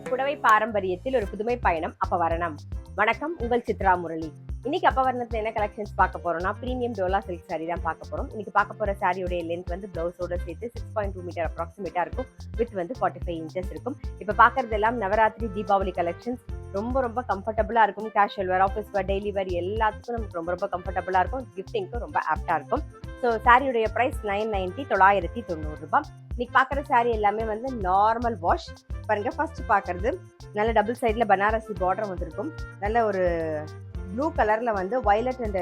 புடவை பாரம்பரியத்தில் ஒரு புதுமை பயணம் அப்பவரணம். வணக்கம், உங்கள் சித்ரா முரளி. இன்னைக்கு அப்பவரணத்துல என்ன கலெக்ஷன்ஸ் பார்க்க போறோம்னா பிரீமியம் டோலா சில்க் சாரி தான் பார்க்க போறோம். இன்னைக்கு பார்க்க போற சாரியோட லென்த் வந்து பிளவுஸோட சேர்த்து 6.2 மீட்டர் அப்ராக்சிமேட்டா இருக்கும். வித் வந்து 45 இன்ச்சஸ் இருக்கும். இப்ப பாக்குறது எல்லாம் நவராத்திரி தீபாவளி கலெக்ஷன்ஸ். ரொம்ப ரொம்ப கம்ஃபர்டபுளா இருக்கும். கேஷுவல் வேர், ஆஃபீஸ் வேர், டெய்லி வேர் எல்லாத்துக்கும் நமக்கு ரொம்ப ரொம்ப கம்ஃபர்டபுளா இருக்கும். கிஃப்டிங்க்கும் ரொம்ப ஆப்டா இருக்கும். ஸோ சாரியுடைய ப்ரைஸ் 990, 990 ரூபாய். இன்னைக்கு பார்க்குற சாரி எல்லாமே வந்து நார்மல் வாஷ். பாருங்க, ஃபர்ஸ்ட் பார்க்கறது நல்ல டபுள் சைட்ல பனாரசி பார்டர் வந்திருக்கும். நல்ல ஒரு ப்ளூ கலர்ல வந்து வயலட் அண்ட்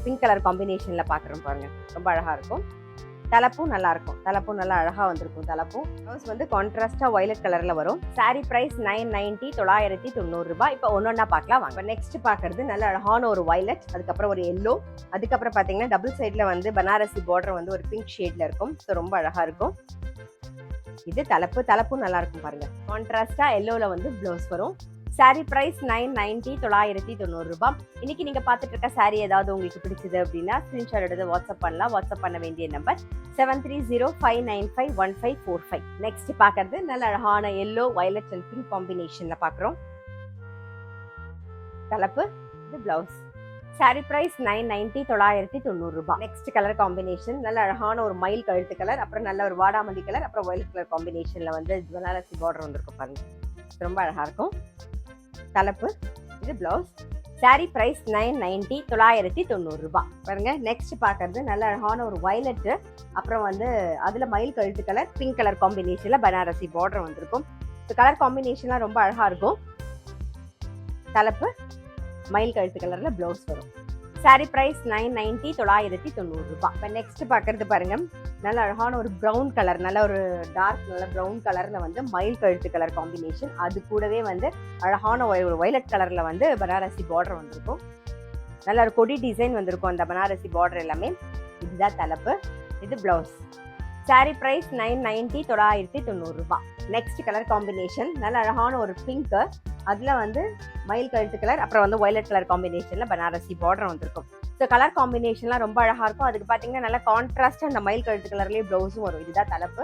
பிங்க் கலர் காம்பினேஷன்ல பார்க்குறோம். பாருங்க, ரொம்ப அழகா இருக்கும். தலப்பும் நல்லா இருக்கும். தலப்பும் நல்லா அழகா வந்திருக்கும். தலப்பும் ப்ளவுஸ் வந்து கான்ட்ராஸ்டா வயலட் கலர்ல வரும். சாரி பிரைஸ் 990, 990 ரூபாய். இப்போ ஒன்னொன்னா பார்க்கலாம் வாங்க. நெக்ஸ்ட் பார்க்கறது நல்ல அழகான ஒரு வயலட், அதுக்கப்புறம் ஒரு எல்லோ, அதுக்கப்புறம் பாத்தீங்கன்னா டபுள் சைட்ல வந்து பனாரசி பார்டர் வந்து ஒரு பிங்க் ஷேட்ல இருக்கும். ஸோ ரொம்ப அழகா இருக்கும். இது தலப்பு. தலப்பும் நல்லா இருக்கும். பாருங்க, கான்ட்ராஸ்டா எல்லோல வந்து ப்ளவுஸ் வரும். சாரி பிரைஸ் 990, 990 ரூபாய். இன்னைக்கு நீங்க பார்த்துட்டு இருக்க சாரி ஏதாவது உங்களுக்கு பிடிச்சது அப்படின்னா ஸ்கிரீன்ஷாட் எடுத்து வாட்ஸ்அப் பண்ணலாம். வாட்ஸ்அப் பண்ண வேண்டிய நம்பர் 7305951545. நெக்ஸ்ட் பார்க்கறது நல்ல அழகான எல்லோ, வயலட் அண்ட் பிங்க் காம்பினேஷன்ல பார்க்குறோம். தலப்பு, இது பிளவுஸ். சாரி பிரைஸ் 990, 990 ரூபாய். நெக்ஸ்ட் கலர் காம்பினேஷன் நல்ல அழகான ஒரு மயில் கழுத்து கலர், அப்புறம் நல்ல ஒரு வாடாமல்லி கலர், அப்புறம் வயலட் கலர் காம்பினேஷன்ல வந்து பனாரசி பார்டர் வந்திருக்கும். பாருங்க, ரொம்ப அழகா இருக்கும். தலப்பு, இது பிளவுஸ். சாரி பிரைஸ் 990, 990 ரூபாய். பாருங்க, நெக்ஸ்ட் பார்க்கறது நல்ல அழகான ஒரு வயலட், அப்புறம் வந்து அதுல மயில் கழுத்து கலர், பிங்க் கலர் காம்பினேஷன்ல பனாரசி பார்டர் வந்திருக்கும். கலர் காம்பினேஷன்லாம் ரொம்ப அழகா இருக்கும். தலப்பு, மயில் கழுத்து கலர்ல பிளவுஸ் வரும். சாரி பிரைஸ் 990, 990 ரூபாய். இப்போ நெக்ஸ்ட் பார்க்கறது பாருங்க, நல்ல அழகான ஒரு ப்ரௌன் கலர், நல்ல ஒரு டார்க் நல்ல ப்ரௌன் கலர்ல வந்து மயில் கழுத்து கலர் காம்பினேஷன். அது கூடவே வந்து அழகான ஒரு வயலட் கலர்ல வந்து பனாரசி பார்டர் வந்திருக்கும். நல்ல ஒரு கொடி டிசைன் வந்திருக்கும் அந்த பனாரசி பார்டர் எல்லாமே. இதுதான் தலப்பு, இது பிளவுஸ். சாரி பிரைஸ் 990, 990 ரூபாய். நெக்ஸ்ட் கலர் காம்பினேஷன் நல்ல அழகான ஒரு பிங்க், அதுல வந்து மயில் கழுத்து கலர், அப்புறம் வந்து வயலட் கலர் காம்பினேஷன்ல பனாரசி பார்டர் வந்திருக்கும். ஸோ கலர் காம்பினேஷன்லாம் ரொம்ப அழகா இருக்கும். அதுக்கு பாத்தீங்கன்னா நல்ல கான்ட்ராஸ்டா அந்த மயில் கழுத்து கலர்லயே பிளவுஸும் வரும். இதுதான் தலப்பு,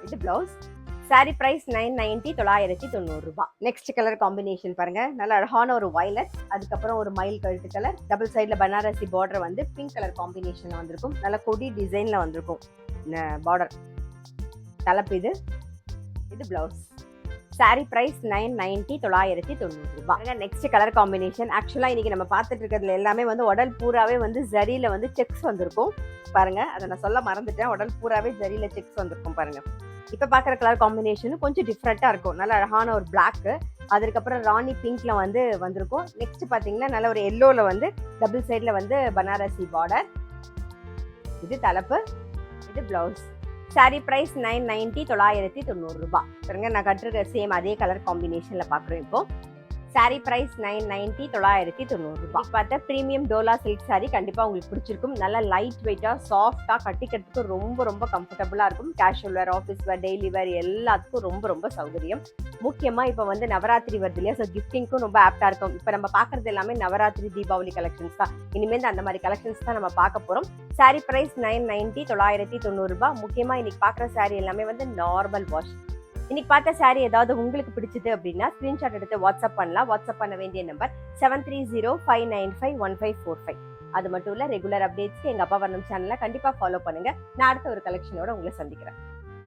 இது பிளவுஸ். சாரி பிரைஸ் 990, 990 ரூபாய். நெக்ஸ்ட் கலர் காம்பினேஷன் பாருங்க, நல்ல அழகான ஒரு வயலட், அதுக்கப்புறம் ஒரு மயில் கழுத்து கலர், டபுள் சைட்ல பனாரசி பார்டர் வந்து பிங்க் கலர் காம்பினேஷன்ல வந்திருக்கும். நல்ல கொடி டிசைன்ல வந்திருக்கும் பார்டர். தலப்பு, இது பிளவுஸ். சாரி பிரைஸ் 990, 990 ரூபாய். நெக்ஸ்ட் கலர் காம்பினேஷன் ஆக்சுவலா இன்னைக்கு நம்ம பார்த்துட்டு இருக்கிறதுல எல்லாமே வந்து உடல் பூராவே வந்து ஜரியில வந்து செக்ஸ் வந்திருக்கும். பாருங்க, அதை நான் சொல்ல மறந்துட்டேன். உடல் பூராவே ஜரியில செக்ஸ் வந்திருக்கும். பாருங்க, இப்ப பாக்குற கலர் காம்பினேஷன் கொஞ்சம் டிஃப்ரெண்டா இருக்கும். நல்ல அழகான ஒரு பிளாக், அதுக்கப்புறம் ராணி பிங்க்ல வந்து வந்திருக்கும். நெக்ஸ்ட் பாத்தீங்கன்னா நல்ல ஒரு எல்லோல வந்து டபுள் சைட்ல வந்து பனாரசி பார்டர். இது தலப்பு, இது பிளவுஸ். சாரி பிரைஸ் 990, 990 ரூபாய். பாருங்க, நான் கட்டிருக்க சேம் அதே கலர் காம்பினேஷன்ல பாக்குறோம். இப்போ சாரி பிரைஸ் 990, 990 ரூபாய். பார்த்தா பிரீமியம் டோலா சில்க் சாரி கண்டிப்பா உங்களுக்கு பிடிச்சிருக்கும். நல்லா லைட் வெயிட்டா, சாஃப்டா, கட்டிக்கிறதுக்கு ரொம்ப ரொம்ப கம்ஃபர்டபுளா இருக்கும். கேஷுவல் வேர், ஆஃபீஸ் வேர், டெய்லி வேர் எல்லாத்துக்கும் ரொம்ப ரொம்ப சௌகரியம். முக்கியமா இப்ப வந்து நவராத்திரி வருது இல்லையா, ஸோ கிஃப்டிங்க்கும் ரொம்ப ஆப்டா இருக்கும். இப்ப நம்ம பாக்குறது எல்லாமே நவராத்திரி தீபாவளி கலெக்ஷன்ஸ் தான். இனிமேல் அந்த மாதிரி கலெக்ஷன்ஸ் தான் நம்ம பார்க்க போறோம். சாரி பிரைஸ் 990, 990 ரூபாய். முக்கியமா இன்னைக்கு பாக்குற சாரி எல்லாமே வந்து நார்மல் வாஷ். இன்னைக்கு பார்த்த சாரி ஏதாவது உங்களுக்கு பிடிச்சது அப்படின்னா ஸ்கிரீன்ஷாட் எடுத்து வாட்ஸ்அப் பண்ணலாம். வாட்ஸ்அப் பண்ண வேண்டிய நம்பர் 7305951545. அது மட்டும் இல்ல, ரெகுலர் அப்டேட்ஸ்க்கு எங்க அப்பா வர்ணம் சேனலை கண்டிப்பா ஃபாலோ பண்ணுங்க. நான் அடுத்த ஒரு கலெக்ஷனோட உங்களை சந்திக்கிறேன்.